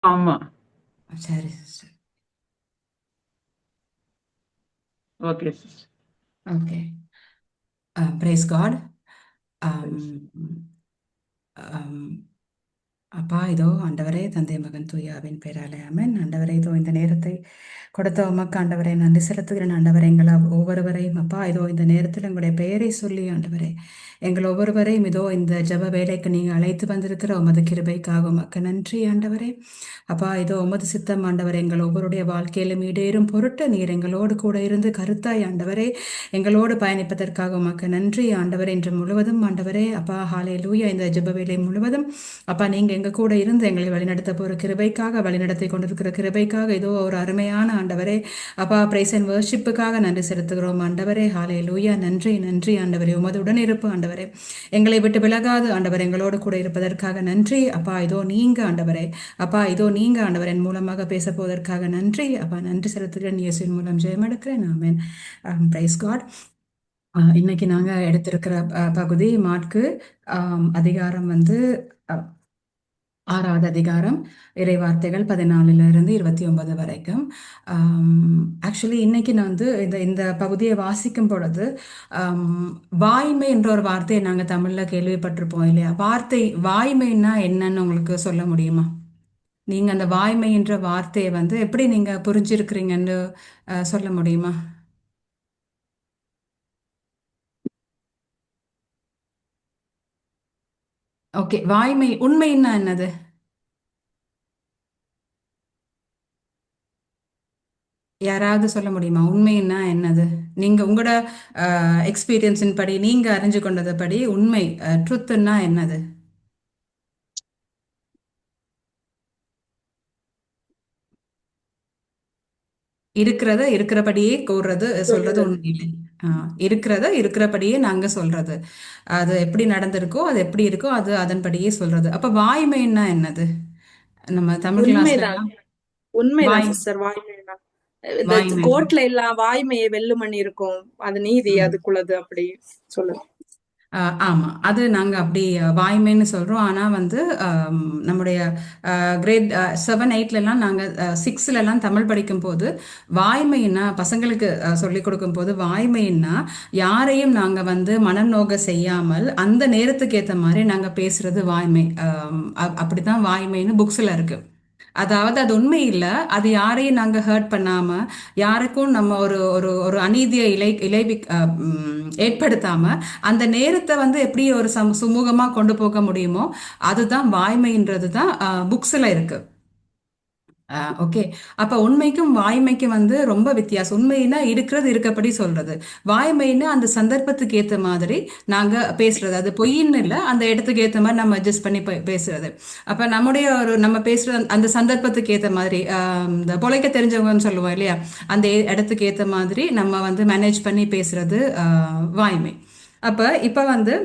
ஆமா. சரி sister. Okay sister. Okay. Praise God. Praise. அப்பா, இதோ ஆண்டவரே, தந்தை மகன் தூயாவின் பேராலே ஆமென். ஆண்டவரே, இதோ இந்த நேரத்தை கொடுத்த உமக்கு ஆண்டவரே நன்றி செலுத்துகிறேன். ஆண்டவரே, எங்களை ஒவ்வொருவரையும் அப்பா, இதோ இந்த நேரத்தில் உங்களுடைய பெயரை சொல்லி ஆண்டவரே எங்கள் ஒவ்வொருவரையும் இதோ இந்த ஜெப வேலைக்கு நீங்கள் அழைத்து வந்திருக்கிற உமது கிருபைக்காக உமக்கு நன்றி ஆண்டவரே. அப்பா, இதோ உமது சித்தம் ஆண்டவரே எங்கள் ஒவ்வொருடைய வாழ்க்கையிலும் ஈடேறும் பொருட்டு நீர் எங்களோடு கூட இருந்து கருத்தாய் ஆண்டவரே எங்களோடு பயணிப்பதற்காக உமக்கு நன்றி ஆண்டவரே. இன்று முழுவதும் ஆண்டவரே அப்பா, ஹalleluya, இந்த ஜெப வேலை முழுவதும் அப்பா நீங்க எங்க கூட இருந்து எங்களை வழிநடத்த போற கிருபைக்காக, வழிநடத்தி கொண்டிருக்கிற கிருபைக்காக இதோ ஒரு அருமையான ஆண்டவரே அப்பா பிரைஸ் அண்ட் வர்ஷிப்புக்காக நன்றி செலுத்துகிறோம் ஆண்டவரே. ஹalleluya, நன்றி நன்றி ஆண்டவரே. உமது உடனிருப்பு ஆண்டவரே எங்களை விட்டு விலகாது ஆண்டவர் எங்களோடு கூட இருப்பதற்காக நன்றி அப்பா. இதோ நீங்க ஆண்டவரே அப்பா, இதோ நீங்க ஆண்டவர் என் மூலமாக பேச போவதற்காக நன்றி அப்பா. நன்றி செலுத்துகிறேன், இயேசுவின் மூலம் ஜெயம் எடுக்கிறேன். ஆமென். Praise God. இன்னைக்கு நாங்க எடுத்திருக்கிற பகுதி மாற்கு அதிகாரம் வந்து அஹ், 6வது அதிகாரம், இறைவார்த்தைகள் 14லிருந்து 29 வரைக்கும். ஆக்சுவலி இன்னைக்கு நான் வந்து இந்த இந்த பகுதியை வாசிக்கும் பொழுது ஆம், வாய்மை என்ற ஒரு வார்த்தையை நாங்கள் தமிழில் கேள்விப்பட்டிருப்போம் இல்லையா? வாய்மைன்னா என்னன்னு உங்களுக்கு சொல்ல முடியுமா? நீங்க அந்த வாய்மை என்ற வார்த்தையை வந்து எப்படி நீங்க புரிஞ்சிருக்கிறீங்கன்னு சொல்ல முடியுமா? ஓகே, வாய்மை உண்மைன்னா என்னது? யாராவது சொல்ல முடியுமா உண்மைன்னா என்னது? நீங்க உங்களோட எக்ஸ்பீரியன்ஸின் படி, நீங்க அறிஞ்சு கொண்டது படி உண்மை, ட்ருத்துன்னா என்னது? இருக்கிறத இருக்கிறபடியே கூறுறது, சொல்றது சொல்றது. உண்மை இல்லை. இருக்கிறத இருக்கிறபடியே நாங்க சொல்றது. அது எப்படி நடந்திருக்கோ, அது எப்படி இருக்கோ, அது அதன்படியே சொல்றது. அப்ப வாய்மைன்னா என்னது? நம்ம தமிழ் கிளாஸ்ல உண்மைதான். எல்லாம் உண்மைதான் வாய் சிஸ்டர். வாய்மைதான். இந்த வாய்மை. கோர்ட்ல எல்லாம் வாய்மையை வெல்லுமணி இருக்கும். அது நீதி, ம். அதுக்குள்ளது அப்படி சொல்லுது. ஆமா. அது நாங்க அப்படி வாய்மைன்னு சொல்றோம். ஆனா வந்து நம்முடைய கிரேட் 7, 8லலாம் நாங்க 6லலாம் தமிழ் படிக்கும்போது வாய்மைன்னா பசங்களுக்கு சொல்லிக் கொடுக்கும்போது வாய்மைன்னா யாரையும் நாங்க வந்து மனம் நோக செய்யாமல் அந்த நேரத்துக்கு ஏத்த மாதிரி நாங்க பேசுறது வாய்மை. அப்படிதான் வாய்மைன்னு புக்ஸ்ல இருக்கு. அதாவது அது உண்மை இல்ல. அது யாரையும் நாங்க ஹர்ட் பண்ணாம, யாருக்கும் நம்ம ஒரு ஒரு ஒரு அநீதியை ஏற்படுத்தாம, அந்த நேரத்தை வந்து எப்படி ஒரு சுமூகமா கொண்டு போக முடியுமோ, அதுதான் வாய்மைன்றது தான் புக்ஸ்ல இருக்கு. ஓகே. அப்ப உண்மைக்கும் வாய்மைக்கும் வந்து ரொம்ப வித்தியாசம். உண்மைன்னா இருக்கிறது இருக்கப்படி சொல்றது. வாய்மைன்னா அந்த சந்தர்ப்பத்துக்கு ஏத்த மாதிரி நாங்க பேசுறது. அது பொய்ன்னு இல்ல, அந்த இடத்துக்கு ஏத்த மாதிரி நம்ம அட்ஜஸ்ட் பண்ணி பேசுறது. அப்ப நம்முடைய ஒரு நம்ம பேசுற அந்த சந்தர்ப்பத்துக்கு ஏத்த மாதிரி இந்த பொழைக்க தெரிஞ்சவங்கன்னு சொல்லுவோம் இல்லையா? அந்த இடத்துக்கு ஏத்த மாதிரி நம்ம வந்து மேனேஜ் பண்ணி பேசுறது வாய்மை. அப்ப இப்ப வந்து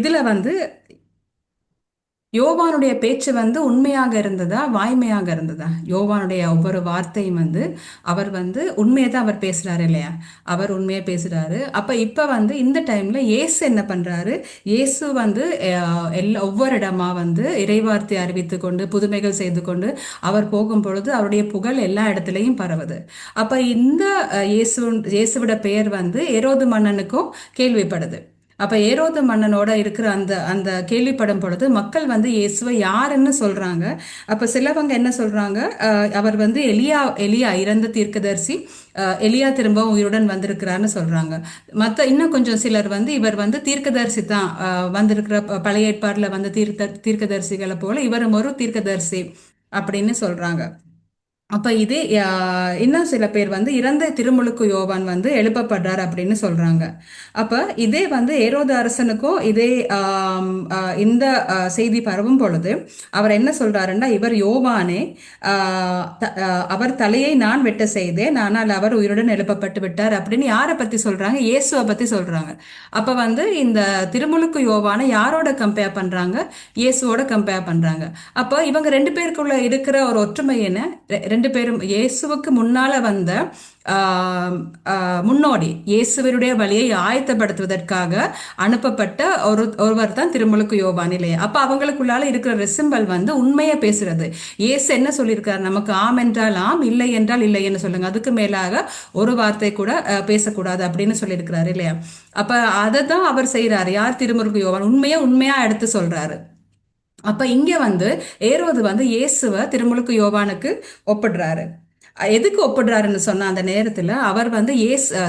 இதுல வந்து யோவானுடைய பேச்சு வந்து உண்மையாக இருந்ததா, வாய்மையாக இருந்ததா? யோவானுடைய ஒவ்வொரு வார்த்தையும் வந்து அவர் வந்து உண்மையை தான் அவர் பேசுறாரு இல்லையா? அவர் உண்மையை பேசுறாரு. அப்ப இப்ப வந்து இந்த டைம்ல இயேசு என்ன பண்றாரு? இயேசு வந்து ஒவ்வொரு இடமா வந்து இறைவார்த்தை அறிவித்து கொண்டு புதுமைகள் செய்து கொண்டு அவர் போகும் பொழுது அவருடைய புகழ் எல்லா இடத்துலையும் பரவுது. அப்ப இந்த இயேசுவோட பெயர் வந்து ஏரோது மன்னனுக்கும் கேள்விப்படுது. அப்ப ஏரோது மன்னனோட இருக்கிற அந்த அந்த கேள்விப்படும் பொழுது மக்கள் வந்து இயேசுவை யாருன்னு சொல்றாங்க. அப்ப சிலவங்க என்ன சொல்றாங்க? அவர் வந்து எலியா எலியா இறந்த தீர்க்கதரிசி, எலியா திரும்பவும் உயிருடன் வந்திருக்கிறார்னு சொல்றாங்க. இன்னும் கொஞ்சம் சிலர் வந்து இவர் வந்து தீர்க்கதரிசி தான், வந்திருக்கிற பழைய ஏற்பாடுல வந்து தீர்க்கதரிசிகளை போல இவரும் ஒரு தீர்க்கதரிசி அப்படின்னு சொல்றாங்க. அப்ப இதே இன்னும் சில பேர் வந்து இறந்த திருமுழுக்கு யோவான் வந்து எழுப்பப்படுறார் அப்படின்னு சொல்றாங்க. அப்ப இதே வந்து ஏரோது அரசனுக்கும் இதே இந்த செய்தி பரவும் பொழுது அவர் என்ன சொல்றாருன்னா, இவர் யோவானே, அவர் தலையை நான் வெட்ட செய்தேன், ஆனால் அவர் உயிருடன் எழுப்பப்பட்டு விட்டார் அப்படின்னு யாரை பத்தி சொல்றாங்க? இயேசுவை பத்தி சொல்றாங்க. அப்ப வந்து இந்த திருமுழுக்கு யோவானை யாரோட கம்பேர் பண்றாங்க? இயேசுவோட கம்பேர் பண்றாங்க. அப்போ இவங்க ரெண்டு பேருக்குள்ள இருக்கிற ஒரு ஒற்றுமை என்ன? ரெண்டு பேரும் இயேசுவுக்கு முன்னால வந்த முன்னோடி, இயேசுவருடைய வழியை ஆயத்தப்படுத்துவதற்காக அனுப்பப்பட்ட ஒருவர் தான் திருமுழுக்கு யோவான் இல்லையா? அப்ப அவங்களுக்குள்ளால இருக்கிற ரெசிம்பல் வந்து உண்மையை பேசுறது. இயேசு என்ன சொல்லியிருக்காரு? நமக்கு ஆம் என்றால் ஆம், இல்லை என்றால் இல்லை என்று சொல்லுங்க, அதுக்கு மேலாக ஒரு வார்த்தை கூட பேசக்கூடாது அப்படின்னு சொல்லியிருக்கிறாரு இல்லையா? அப்ப அதை தான் அவர் செய்யறாரு. யார்? திருமுழுக்கு யோவான் உண்மையா எடுத்து சொல்றாரு. அப்ப இங்க வந்து ஏரோது வந்து இயேசுவ திருமுழுக்கு யோவானுக்கு ஒப்பிடுறாரு. எதுக்கு ஒப்பிடுறாருன்னு சொன்ன அந்த நேரத்துல அவர் வந்து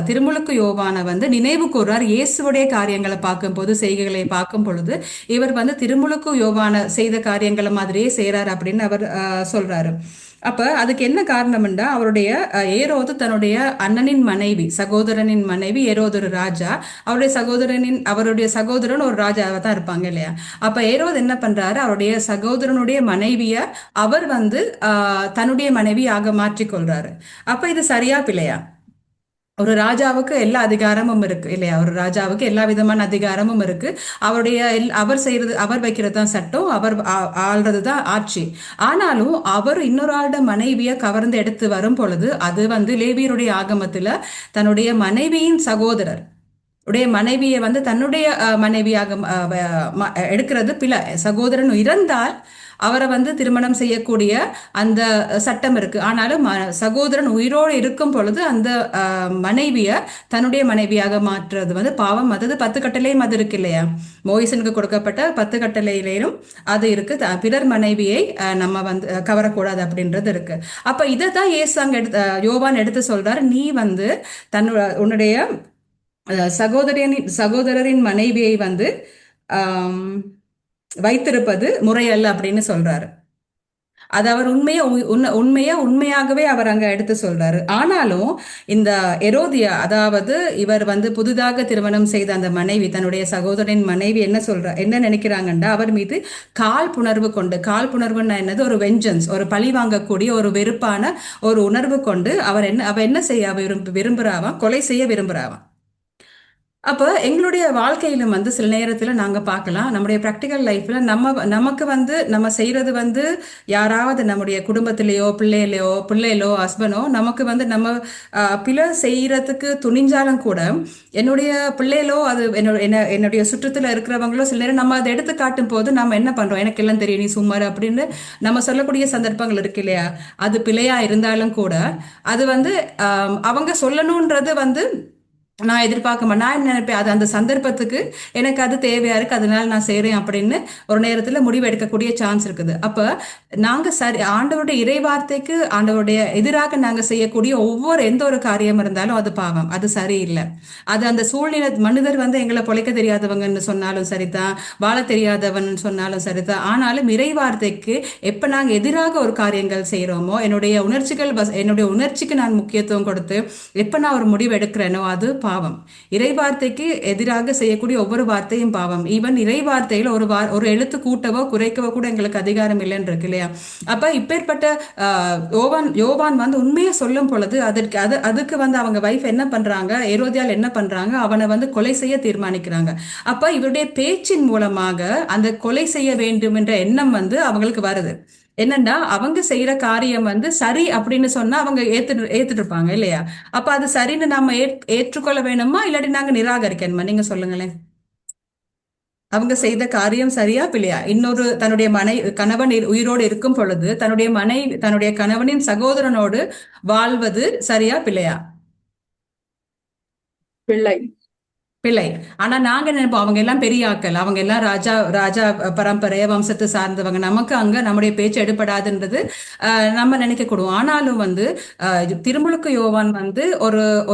திருமுழுக்கு யோவானை வந்து நினைவு கூறார். இயேசுடைய காரியங்களை பார்க்கும் போது, செய்கைகளை பார்க்கும் பொழுது இவர் வந்து திருமுழுக்கு யோவான செய்த காரியங்களை மாதிரியே செய்யறாரு அப்படின்னு அவர் சொல்றாரு. அப்ப அதுக்கு என்ன காரணம்னா, அவருடைய ஏரோது தன்னுடைய அண்ணனின் மனைவி, சகோதரனின் மனைவி. ஏரோது ஒரு ராஜா, அவருடைய சகோதரன் ஒரு ராஜாவா தான் இருப்பாங்க இல்லையா? அப்ப ஏரோது என்ன பண்றாரு? அவருடைய சகோதரனுடைய மனைவிய அவர் வந்து தன்னுடைய மனைவியாக மாற்றிக்கொள்றாரு. அப்ப இது சரியா பிள்ளையா? ஒரு ராஜாவுக்கு எல்லா அதிகாரமும் இருக்கு இல்லையா? ஒரு ராஜாவுக்கு எல்லா விதமான அதிகாரமும் இருக்கு. அவர் வைக்கிறது தான் சட்டம், அவர் ஆள்றது தான் ஆட்சி. ஆனாலும் அவர் இன்னொரு ஆளோட மனைவியை கவர்ந்து எடுத்து வரும் பொழுது அது வந்து லேவியருடைய ஆகமத்துல தன்னுடைய மனைவியின் சகோதரர் உடைய மனைவியை வந்து தன்னுடைய மனைவியாக எடுக்கிறது பிழை. சகோதரன் இறந்தால் அவரை வந்து திருமணம் செய்யக்கூடிய அந்த சட்டம் இருக்கு. ஆனாலும் சகோதரன் உயிரோடு இருக்கும் பொழுது அந்த மனைவிய தன்னுடைய மனைவியாக மாற்றுறது வந்து பாவம். அதாவது 10 கட்டளையும் அது இருக்கு இல்லையா? மோயிசனுக்கு கொடுக்கப்பட்ட 10 கட்டளையிலும் அது இருக்கு. பிறர் மனைவியை நம்ம வந்து கவரக்கூடாது அப்படின்றது இருக்கு. அப்ப இதை தான் இயேசு அங்க யோவான் எடுத்து சொல்றாரு. நீ வந்து உன்னுடைய சகோதரரின் மனைவியை வந்து வைத்திருப்பது முறையல்ல அப்படின்னு சொல்றாரு. அது அவர் உண்மையாகவே அவர் அங்க எடுத்து சொல்றாரு. ஆனாலும் இந்த எரோதியா, அதாவது இவர் வந்து புதிதாக திருமணம் செய்த அந்த மனைவி, தன்னுடைய சகோதரனின் மனைவி என்ன நினைக்கிறாங்கன்னா, அவர் மீது கால் புணர்வுன்னா என்னது? ஒரு வெஞ்சன்ஸ், ஒரு பழி வாங்கக்கூடிய ஒரு வெறுப்பான ஒரு உணர்வு கொண்டு அவ என்ன செய்ய விரும்புறாவாம்? கொலை செய்ய விரும்புறாவாம். அப்போ எங்களுடைய வாழ்க்கையிலும் வந்து சில நேரத்தில் நாங்கள் பார்க்கலாம், நம்முடைய ப்ராக்டிக்கல் லைஃப்ல நமக்கு வந்து நம்ம செய்யறது வந்து யாராவது நம்முடைய குடும்பத்திலேயோ பிள்ளையிலோ ஹஸ்பண்டோ நமக்கு வந்து நம்ம பிழை செய்யறதுக்கு துணிஞ்சாலும் கூட, என்னுடைய பிள்ளைகளோ அது என்னுடைய சுற்றத்தில் இருக்கிறவங்களோ சில நேரம் நம்ம அதை எடுத்து காட்டும் போது நம்ம என்ன பண்றோம்? எனக்கு எல்லாம் தெரியும், நீ சும்மாரு அப்படின்னு நம்ம சொல்லக்கூடிய சந்தர்ப்பங்கள் இருக்கு இல்லையா? அது பிழையா இருந்தாலும் கூட அது வந்து அவங்க சொல்லணும்ன்றது வந்து நான் எதிர்பார்க்க மாட்டேன். நான் என்ன நினைப்பேன், அது அந்த சந்தர்ப்பத்துக்கு எனக்கு அது தேவையா இருக்கு, அதனால நான் செய்யறேன் அப்படின்னு ஒரு நேரத்துல முடிவு எடுக்கக்கூடிய சான்ஸ் இருக்குது. அப்ப நாங்க ஆண்டவருடைய இறைவார்த்தைக்கு, ஆண்டவருடைய எதிராக நாங்க செய்யக்கூடிய எந்த ஒரு காரியம் இருந்தாலும் அது பாவம், அது சரியில்லை. அது அந்த சூழ்நிலை, மனிதர் வந்து எங்களை பொழைக்க தெரியாதவங்கன்னு சொன்னாலும் சரிதான், வாழ தெரியாதவன் சொன்னாலும் சரிதான். ஆனாலும் இறைவார்த்தைக்கு எப்ப நாங்க எதிராக ஒரு காரியங்கள் செய்யறோமோ, என்னுடைய உணர்ச்சிக்கு நான் முக்கியத்துவம் கொடுத்து எப்ப நான் ஒரு முடிவு எடுக்கிறேனோ அது பாவம். இறைவார்த்தைக்கு எதிராக செய்யக்கூடிய ஒவ்வொரு வார்த்தையும் பாவம். ஈவன் இறைவார்த்தையில ஒரு எழுத்து கூட்டவோ குறைக்கவோ கூட எங்களுக்கு அதிகாரம் இல்லைன்னு இருக்கு இல்லையா? அப்ப இப்பேற்பட்ட யோவான் வந்து உண்மையை சொல்லும் பொழுது அதுக்கு வந்து அவங்க வைஃப் என்ன பண்றாங்க, ஏரோதியால் என்ன பண்றாங்க, அவனை வந்து கொலை செய்ய தீர்மானிக்கிறாங்க. அப்ப இவருடைய பேச்சின் மூலமாக அந்த கொலை செய்ய வேண்டும் என்ற எண்ணம் வந்து அவங்களுக்கு வருது. என்னன்னா, அவங்க செய்யற காரியம் வந்து சரி அப்படின்னு சொன்னா அவங்க ஏத்துட்டு இருப்பாங்க இல்லையா? அப்ப அது சரின்னு நம்ம ஏற்றுக்கொள்ள வேணுமா, இல்லாட்டி நாங்க நிராகரிக்கணுமா? நீங்க சொல்லுங்களேன். அவங்க செய்த காரியம் சரியா பிள்ளையா? இன்னொரு தன்னுடைய கணவன் உயிரோடு இருக்கும் பொழுது தன்னுடைய கணவனின் சகோதரனோடு வாழ்வது சரியா பிள்ளையா? பிள்ளை. ஆனா நாங்க நினைப்போம் அவங்க எல்லாம் பெரிய ஆக்கள், அவங்க எல்லாம் ராஜா பரம்பரைய வம்சத்தை சார்ந்தவங்க, நமக்கு அங்க நம்முடைய பேச்சு எடுபடாதுன்றது நம்ம நினைக்க கூடும். ஆனாலும் வந்து திருமுழுக்கு யோவான் வந்து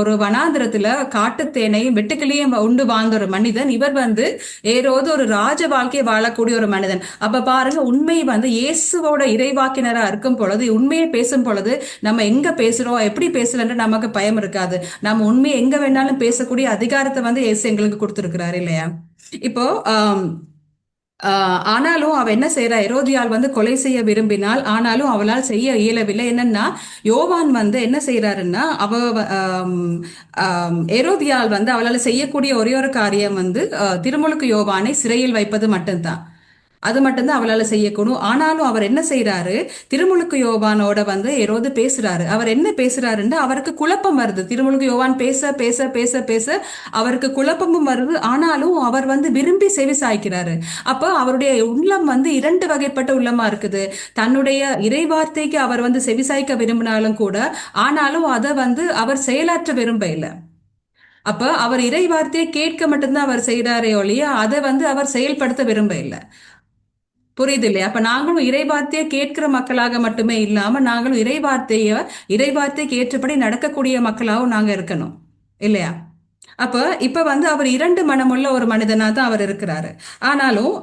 ஒரு வனாந்திரத்துல காட்டுத்தேனையும் வெட்டுக்கிளியும் உண்டு வாழ்ந்த ஒரு மனிதன். இவர் வந்து ஏரோது ஒரு ராஜ வாழ்க்கையை வாழக்கூடிய ஒரு மனிதன். அப்ப பாருங்க, உண்மை வந்து இயேசுவோட இறைவாக்கினரா இருக்கும் பொழுது, உண்மையை பேசும் பொழுது நம்ம எங்க பேசுறோம், எப்படி பேசலன்ற நமக்கு பயம் இருக்காது. நம்ம உண்மையை எங்க வேணாலும் பேசக்கூடிய அதிகாரத்தை வந்து எங்களுக்கு கொடுத்திருக்கிறாரு இல்லையா? இப்போ ஆனாலும் அவ என்ன செய்யறா, ஏரோதியாள் வந்து கொலை செய்ய விரும்பினால், ஆனாலும் அவளால் செய்ய இயலவில்லை. என்னன்னா, யோவான் வந்து என்ன செய்யறாருன்னா, ஏரோதியாள் வந்து அவளால் செய்யக்கூடிய ஒரே ஒரு காரியம் வந்து திருமுழுக்கு யோவானை சிறையில் வைப்பது மட்டும்தான். அது மட்டும்தான் அவளால செய்யக்கூடும். ஆனாலும் அவர் என்ன செய்யறாரு, திருமுழுக்கு யோவானோட வந்து ஏரோது பேசுறாரு. அவர் என்ன பேசுறாருன்னா அவருக்கு குழப்பம் வருது. திருமுழுக்கு யோவான் பேச பேச பேச பேச அவருக்கு குழப்பமும் வருது. ஆனாலும் அவர் வந்து விரும்பி செவி சாய்க்கிறாரு. அப்ப அவருடைய உள்ளம் வந்து இரண்டு வகைப்பட்ட உள்ளமா இருக்குது. தன்னுடைய இறைவார்த்தைக்கு அவர் வந்து செவிசாய்க்க விரும்பினாலும் கூட, ஆனாலும் அதை வந்து அவர் செயலாற்ற விரும்ப இல்லை. அப்ப அவர் இறை வார்த்தையை கேட்க மட்டும்தான் அவர் செய்யறாரே ஒழிய அதை வந்து அவர் செயல்படுத்த விரும்ப இல்லை. புரியுது இல்லையா? அப்ப நாங்களும் இறை வார்த்தையை கேட்கிற மக்களாக மட்டுமே இல்லாம நாங்களும் இறை வார்த்தைக்கு ஏற்றபடி நடக்கக்கூடிய மக்களாகவும் நாங்க இருக்கணும் இல்லையா? அப்ப இப்ப வந்து அவர் இரண்டு மனமுள்ள ஒரு மனிதனா தான் அவர் இருக்கிறாரு. ஆனாலும்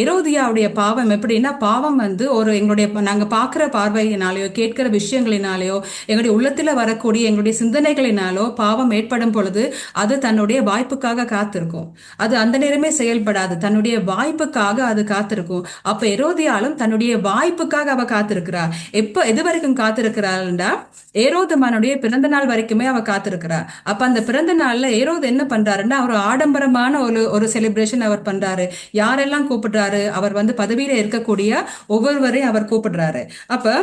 எரோதியாவுடைய பாவம் எப்படின்னா, பாவம் வந்து ஒரு எங்களுடைய நாங்க பார்க்கிற பார்வையினாலேயோ கேட்கிற விஷயங்களினாலேயோ எங்களுடைய உள்ளத்துல வரக்கூடிய எங்களுடைய சிந்தனைகளினாலோ பாவம் ஏற்படும் பொழுது அது தன்னுடைய வாய்ப்புக்காக காத்திருக்கும். அது அந்த நேரமே செயல்படாது, தன்னுடைய வாய்ப்புக்காக அது காத்திருக்கும். அப்ப எரோதியாலும் தன்னுடைய வாய்ப்புக்காக அவ காத்திருக்கிறா. எது வரைக்கும் காத்திருக்கிறாள்டா, ஏரோதமானுடைய பிறந்த நாள் வரைக்குமே அவ காத்திருக்கிறா. அப்ப அந்த பிறந்த நாள்ல ஏரோது என்ன பண்றாருன்னா, அவர் ஆடம்பரமான ஒரு செலிப்ரேஷன் அவர் பண்றாரு. யாரெல்லாம் கூப்பிடுறாரு, அவர் வந்து பதவியில இருக்கக்கூடிய ஒவ்வொருவரையும் அவர் கூப்பிடுறாரு. அப்ப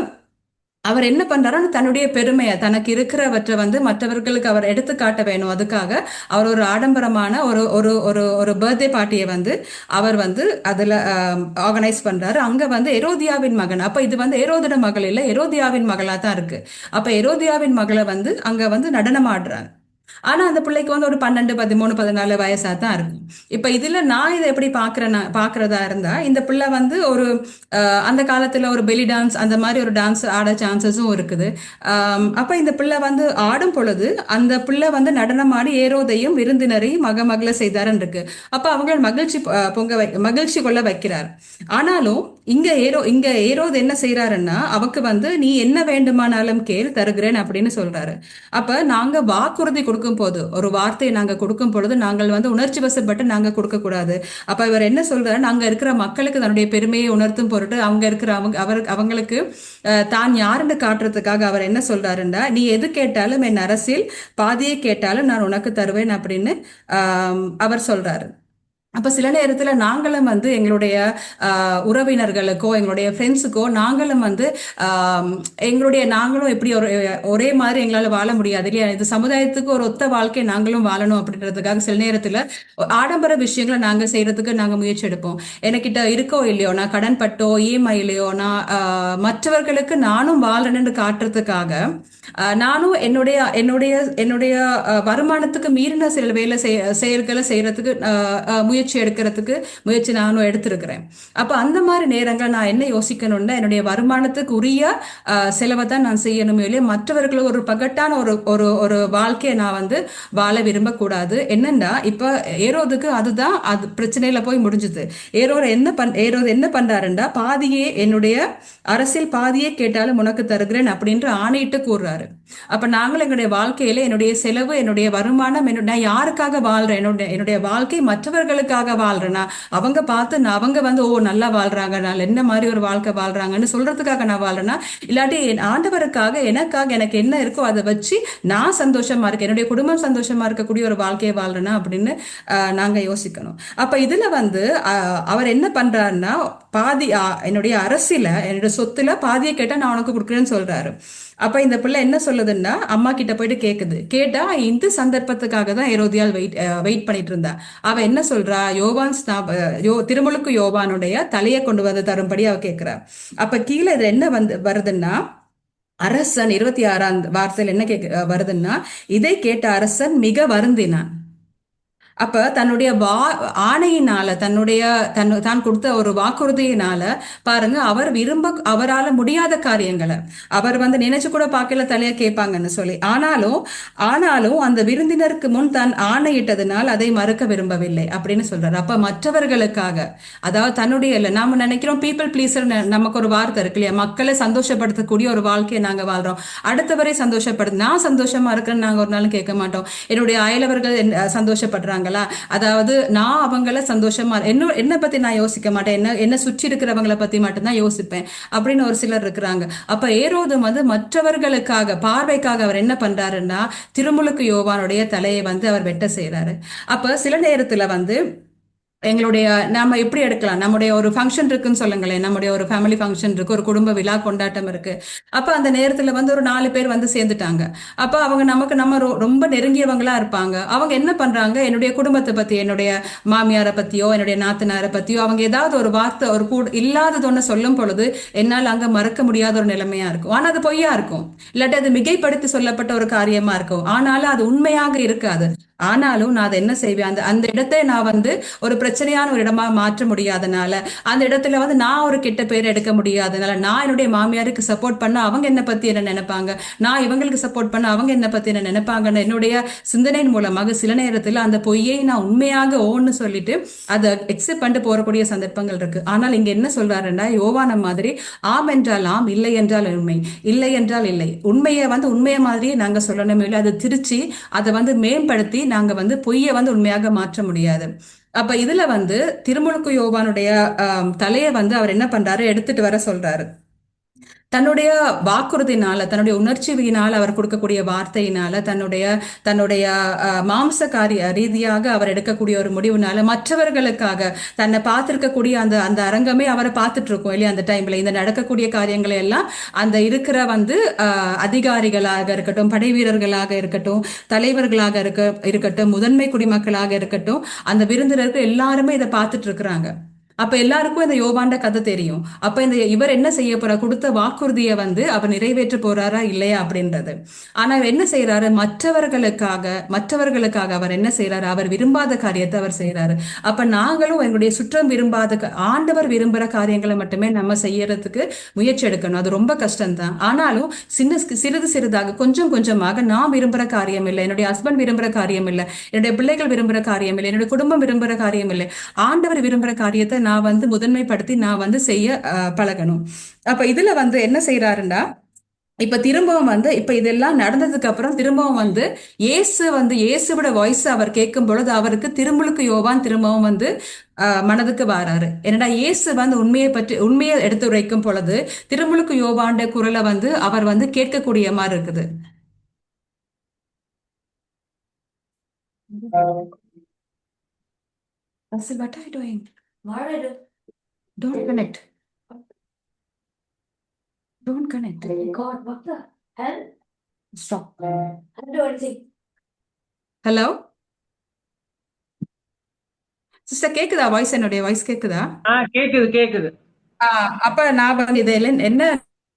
அவர் என்ன பண்றாரு, தன்னுடைய பெருமையை தனக்கு இருக்கிறவற்றை வந்து மற்றவர்களுக்கு அவர் எடுத்து காட்ட வேணும். அதுக்காக அவர் ஒரு ஆடம்பரமான ஒரு ஒரு ஒரு ஒரு பர்த்டே பார்ட்டியை வந்து அவர் வந்து அதுல ஆர்கனைஸ் பண்றாரு. அங்க வந்து எரோதியாவின் மகன், அப்ப இது வந்து ஏரோதோட மகள் இல்ல, எரோதியாவின் மகளா தான் இருக்கு. அப்ப எரோதியாவின் மகளை வந்து அங்க வந்து நடனம் ஆடுறாங்க. ஆனா அந்த பிள்ளைக்கு வந்து ஒரு 12, 13, 14 வயசா தான் இருக்கும். இப்ப இதுல நான் இதை எப்படி பாக்குறதா இருந்தா, இந்த பிள்ளை வந்து ஒரு அந்த காலத்துல ஒரு பெலி டான்ஸ் அந்த மாதிரி ஒரு டான்ஸ் ஆட சான்சஸும் இருக்குது. அப்ப இந்த பிள்ளை வந்து ஆடும் பொழுது அந்த பிள்ளை வந்து நடனம் ஆடி ஏரோதையும் விருந்தினரையும் மகளை செய்தாருன்னு இருக்கு. அப்ப அவங்க மகிழ்ச்சி கொள்ள வைக்கிறார். ஆனாலும் இங்க ஏரோது என்ன செய்யறாருன்னா, அவக்கு வந்து நீ என்ன வேண்டுமானாலும் கேள், தருகிறேன் அப்படின்னு சொல்றாரு. அப்ப நாங்க வாக்குறுதி கொடுக்கும் போது, ஒரு வார்த்தையை நாங்க கொடுக்கும் பொழுது நாங்கள் வந்து உணர்ச்சி வசப்பட்டு நாங்க கொடுக்க கூடாது. அப்ப இவர் என்ன சொல்றாரு, நாங்க இருக்கிற மக்களுக்கு தன்னுடைய பெருமையை உணர்த்தும் பொருட்டு அங்க இருக்கிற அவங்களுக்கு தான் யாருன்னு காட்டுறதுக்காக அவர் என்ன சொல்றாருன்னா, நீ எது கேட்டாலும் என் அரசில் பாதியை கேட்டாலும் நான் உனக்கு தருவேன் அப்படின்னு அவர் சொல்றாரு. அப்ப சில நேரத்துல நாங்களும் வந்து எங்களுடைய உறவினர்களுக்கோ எங்களுடைய ஃப்ரெண்ட்ஸுக்கோ நாங்களும் வந்து நாங்களும் எப்படி ஒரே மாதிரி எங்களால வாழ முடியாது இல்லையா? இது சமுதாயத்துக்கு ஒரு ஒத்த வாழ்க்கை நாங்களும் வாழணும் அப்படின்றதுக்காக சில நேரத்துல ஆடம்பர விஷயங்களை நாங்க செய்யறதுக்கு நாங்க முயற்சி எடுப்போம். எனக்கிட்ட இருக்கோ இல்லையோ, நான் கடன் பட்டோ இஎம்ஐலையோ நான் மற்றவர்களுக்கு நானும் வாழணும்னு காட்டுறதுக்காக நானும் என்னுடைய என்னுடைய என்னுடைய வருமானத்துக்கு மீறின சில செயல்களை செய்யறதுக்கு முயற்சி எடுக்கிறதுக்கு நானும் எடுத்திருக்கிறேன். அப்ப அந்த மாதிரி நேரங்கள் நான் என்ன யோசிக்கணும்னா, என்னுடைய வருமானத்துக்கு உரிய செலவை தான் நான் செய்யணுமே இல்லையா, மற்றவர்களுக்கு ஒரு பகட்டான ஒரு வாழ்க்கையை நான் வந்து வாழ விரும்பக்கூடாது. என்னன்னா இப்ப ஏரோதுக்கு அதுதான் அது பிரச்சனையில போய் முடிஞ்சுது. ஏரோது என்ன பண்றாருண்டா, பாதியே என்னுடைய அரசியல் பாதியே கேட்டாலும் உனக்கு தருகிறேன் அப்படின்ற ஆணையிட்டு கூறுறாரு. அப்ப நாங்கள் எங்களுடைய வாழ்க்கையில என்னுடைய செலவு, என்னுடைய வருமானம், நான் யாருக்காக வாழ்றேன், என்னுடைய வாழ்க்கை மற்றவர்களுக்காக வாழ்றேன்னா அவங்க பார்த்து அவங்க வந்து நல்லா வாழ்றாங்க, நான் என்ன மாதிரி ஒரு வாழ்க்கை வாழ்றாங்கன்னு சொல்றதுக்காக நான் வாழ்றேன்னா, இல்லாட்டி என் ஆண்டவருக்காக எனக்காக எனக்கு என்ன இருக்கோ அதை வச்சு நான் சந்தோஷமா இருக்கேன், என்னுடைய குடும்பம் சந்தோஷமா இருக்கக்கூடிய ஒரு வாழ்க்கையை வாழ்றேன்னா அப்படின்னு நாங்க யோசிக்கணும். அப்ப இதுல வந்து அவர் என்ன பண்றாருன்னா, பாதி என்னுடைய அரசியல என்னுடைய சொத்துல பாதியை கேட்டா நான் உனக்கு கொடுக்குறேன்னு சொல்றாரு. அப்ப இந்த பிள்ளை என்ன சொல்லுதுன்னா, அம்மா கிட்ட போயிட்டு கேட்டா இந்த சந்தர்ப்பத்துக்காக தான் ஏரோதியால் வெயிட் பண்ணிட்டு இருந்தா. அவ என்ன சொல்றா, திருமுழுக்கு யோவானுடைய தலையை கொண்டு வந்து தரும்படி அவ கேட்கிறா. அப்ப கீழே இது என்ன வருதுன்னா, அரசன் 26ஆம் வார்த்தையில் என்ன வருதுன்னா, இதை கேட்ட அரசன் மிக வருந்தினான். அப்ப தன்னுடைய ஆணையினால தான் கொடுத்த ஒரு வாக்குறுதியினால பாருங்க, அவரால முடியாத காரியங்களை அவர் வந்து நினைச்சு கூட பார்க்கல தலைய கேட்பாங்கன்னு சொல்லி, ஆனாலும் அந்த விருந்தினருக்கு முன் தான் ஆணையிட்டதுனால் அதை மறுக்க விரும்பவில்லை அப்படின்னு சொல்றாரு. அப்ப மற்றவர்களுக்காக, அதாவது தன்னுடைய இல்ல, நாம நினைக்கிறோம் பீப்புள் பிளீசர், நமக்கு ஒரு வார்த்தை இருக்கு இல்லையா, மக்களை சந்தோஷப்படுத்தக்கூடிய ஒரு வாழ்க்கையை நாங்க வாழ்றோம். அடுத்தவரை நான் சந்தோஷமா இருக்கிறேன்னு நாங்க ஒரு நாளும் கேட்க மாட்டோம். என்னுடைய அயலவர்கள் சந்தோஷப்படுறாங்க, அதாவது நான் அவங்கள சந்தோஷமா என்ன பத்தி நான் யோசிக்க மாட்டேன், என்ன சுற்றி இருக்கிறவங்களை பத்தி மட்டும்தான் யோசிப்பேன் அப்படின்னு ஒரு சிலர் இருக்கிறாங்க. அப்ப ஏரோது வந்து மற்றவர்களுக்காக, பார்வைக்காக அவர் என்ன பண்றாருன்னா, திருமுழுக்கு யோவானுடைய தலையை வந்து அவர் வெட்ட செய்யறாரு. அப்ப சில நேரத்துல வந்து எங்களுடைய நாம எப்படி எடுக்கலாம், நம்முடைய ஒரு ஃபங்க்ஷன் இருக்குன்னு சொல்லுங்களேன், நம்முடைய ஒரு ஃபேமிலி ஃபங்க்ஷன் இருக்கு, ஒரு குடும்ப விழா கொண்டாட்டம் இருக்கு. அப்ப அந்த நேரத்துல வந்து ஒரு 4 பேர் வந்து சேர்ந்துட்டாங்க. அப்ப அவங்க நமக்கு நம்ம ரொம்ப நெருங்கியவங்களா இருப்பாங்க. அவங்க என்ன பண்றாங்க, என்னுடைய குடும்பத்தை பத்தி, என்னுடைய மாமியாரை பத்தியோ என்னுடைய நாத்தனாரை பத்தியோ அவங்க ஏதாவது ஒரு வார்த்தை ஒரு இல்லாதது ஒண்ணு சொல்லும் பொழுது என்னால் அங்க மறக்க முடியாத ஒரு நிலைமையா இருக்கும். ஆனா அது பொய்யா இருக்கும், இல்லாட்டி அது மிகைப்படுத்தி சொல்லப்பட்ட ஒரு காரியமா இருக்கும். ஆனாலும் அது உண்மையாக இருக்காது. ஆனாலும் நான் அதை என்ன செய்வேன், அந்த அந்த இடத்தை நான் வந்து ஒரு பிரச்சனையான ஒரு இடமா மாற்ற முடியாதனால, அந்த இடத்துல வந்து நான் ஒரு கெட்ட பேர் எடுக்க முடியாதனால, நான் என்னுடைய மாமியாருக்கு சப்போர்ட் பண்ண அவங்க என்ன பத்தி என்ன நினைப்பாங்க, நான் இவங்களுக்கு சப்போர்ட் பண்ண அவங்க என்ன பத்தி என்ன நினைப்பாங்கன்னு என்னுடைய சிந்தனையின் மூலமாக சில நேரத்தில் அந்த பொய்யை நான் உண்மையாக ஓன்னு சொல்லிட்டு அதை எக்ஸெப்ட் பண்ணிட்டு போறக்கூடிய சந்தர்ப்பங்கள் இருக்கு. ஆனால் இங்க என்ன சொல்றாருன்னா, யோவான மாதிரி ஆம் என்றால் ஆம், இல்லை என்றால் உண்மை, இல்லை என்றால் இல்லை. உண்மையை வந்து உண்மையை மாதிரியே நாங்க சொல்லணுமே இல்லை, அதை திருச்சி அதை வந்து மேம்படுத்தி நாங்க வந்து பொய்யை வந்து உண்மையாக மாற்ற முடியாது. அப்ப இதுல வந்து திருமுழுக்கு யோவானுடைய தலையை வந்து அவர் என்ன பண்றாரு, எடுத்துட்டு வர சொல்றாரு. தன்னுடைய வாக்குறுதினால, தன்னுடைய உணர்ச்சியினால் அவர் கொடுக்கக்கூடிய வார்த்தையினால, தன்னுடைய தன்னுடைய மாம்ச காரிய ரீதியாக அவர் எடுக்கக்கூடிய ஒரு முடிவுனால மற்றவர்களுக்காக தன்னை பார்த்திருக்கக்கூடிய அந்த அந்த அரங்கமே அவரை பார்த்துட்டு இருக்கோம் இல்லையா, அந்த டைம்ல இந்த நடக்கக்கூடிய காரியங்களை எல்லாம் அந்த இருக்கிற வந்து அதிகாரிகளாக இருக்கட்டும், படை வீரர்களாக இருக்கட்டும், தலைவர்களாக இருக்கட்டும், முதன்மை குடிமக்களாக இருக்கட்டும், அந்த விருந்தினர்கள் எல்லாருமே இதை பார்த்துட்டு இருக்கிறாங்க. அப்ப எல்லாருக்கும் இந்த யோவாண்ட கதை தெரியும். அப்ப இந்த இவர் என்ன செய்ய போற, கொடுத்த வாக்குறுதியை வந்து அவர் நிறைவேற்ற போறாரா இல்லையா அப்படின்றது. ஆனா இவர் என்ன செய்யறாரு, மற்றவர்களுக்காக அவர் என்ன செய்யறாரு, அவர் விரும்பாத காரியத்தை அவர் செய்யறாரு. அப்ப நாங்களும் எங்களுடைய சுற்றம் விரும்பாத ஆண்டவர் விரும்புற காரியங்களை மட்டுமே நம்ம செய்யறதுக்கு முயற்சி எடுக்கணும். அது ரொம்ப கஷ்டம்தான். ஆனாலும் சிறிது சிறிதாக கொஞ்சம் கொஞ்சமாக நான் விரும்புற காரியம் இல்லை, என்னுடைய ஹஸ்பண்ட் விரும்புற காரியம் இல்லை, என்னுடைய பிள்ளைகள் விரும்புற காரியம் இல்லை, என்னுடைய குடும்பம் விரும்புற காரியம் இல்லை, ஆண்டவர் விரும்புற காரியத்தை நான் வந்து முதன்மைப்படுத்தி நான் வந்து செய்ய பழகணும். அப்ப இதுல வந்து என்ன செய்யறாருன்னா, இப்ப திரும்பவும் வந்து இப்ப இதெல்லாம் நடந்ததுக்கு அப்புறம் திரும்பவும் வந்து இயேசுவோட வாய்ஸ் அவர் கேட்கும் பொழுது அவருக்கு திருமுழுக்கு யோவான் திரும்பவும் வந்து மனதுக்கு வாராரு. என்னடா, இயேசு வந்து உண்மையை எடுத்துரைக்கும் பொழுது திருமுழுக்கு யோவாண்ட குரலை வந்து அவர் வந்து கேட்கக்கூடிய மாதிரி இருக்குது. What are you doing? Don't connect. Don't connect. God, what the hell? Stop. I don't do anything. Hello? Sister கேக்குதா? என்னுடைய வாய்ஸ் கேக்குதா? கேக்குது. அப்ப நான் வந்து இது என்ன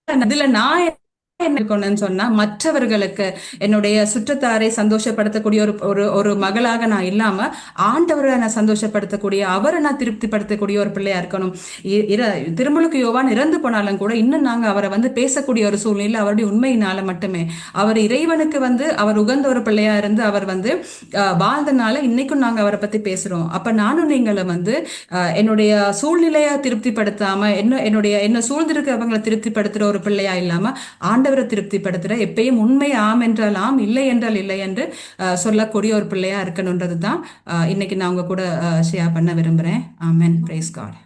இதுல நான் என்ன கொண்டேன்னு சொன்னா, மற்றவர்களுக்கு என்னுடைய சுற்றத்தாரை சந்தோஷப்படுத்தக்கூடிய ஒரு மகளாக நான் இல்லாம ஆண்டவரை நான் சந்தோஷப்படுத்தக்கூடிய, அவரை நான் திருப்திப்படுத்தக்கூடிய ஒரு பிள்ளையா இருக்கணும். திருமுழுக்கு யோவான் இறந்து போனாலும் கூட இன்னும் நாங்க அவரை வந்து பேசக்கூடிய ஒரு சூழ்நிலை அவருடைய உண்மையினால மட்டுமே. அவர் இறைவனுக்கு வந்து அவர் உகந்த ஒரு பிள்ளையா இருந்து அவர் வந்து வாழ்ந்தனால இன்னைக்கும் நாங்க அவரை பத்தி பேசுறோம். அப்ப நானும் நீங்களும் வந்து என்னுடைய சூழ்நிலையை திருப்திப்படுத்தாம என்ன சூழ்ந்திருக்கிறவங்களை திருப்திப்படுத்துற ஒரு பிள்ளையா இல்லாம ஆண்டவரை திருப்திப்படுத்துற, எப்பயும் உண்மை ஆம் என்றால் ஆம், இல்லை என்றால் இல்லை என்று சொல்லக்கூடிய ஒரு பிள்ளையா இருக்கணும்ன்றது தான் இன்னைக்கு நான் உங்க கூட ஷேர் பண்ண விரும்புறேன். ஆமென். Praise God.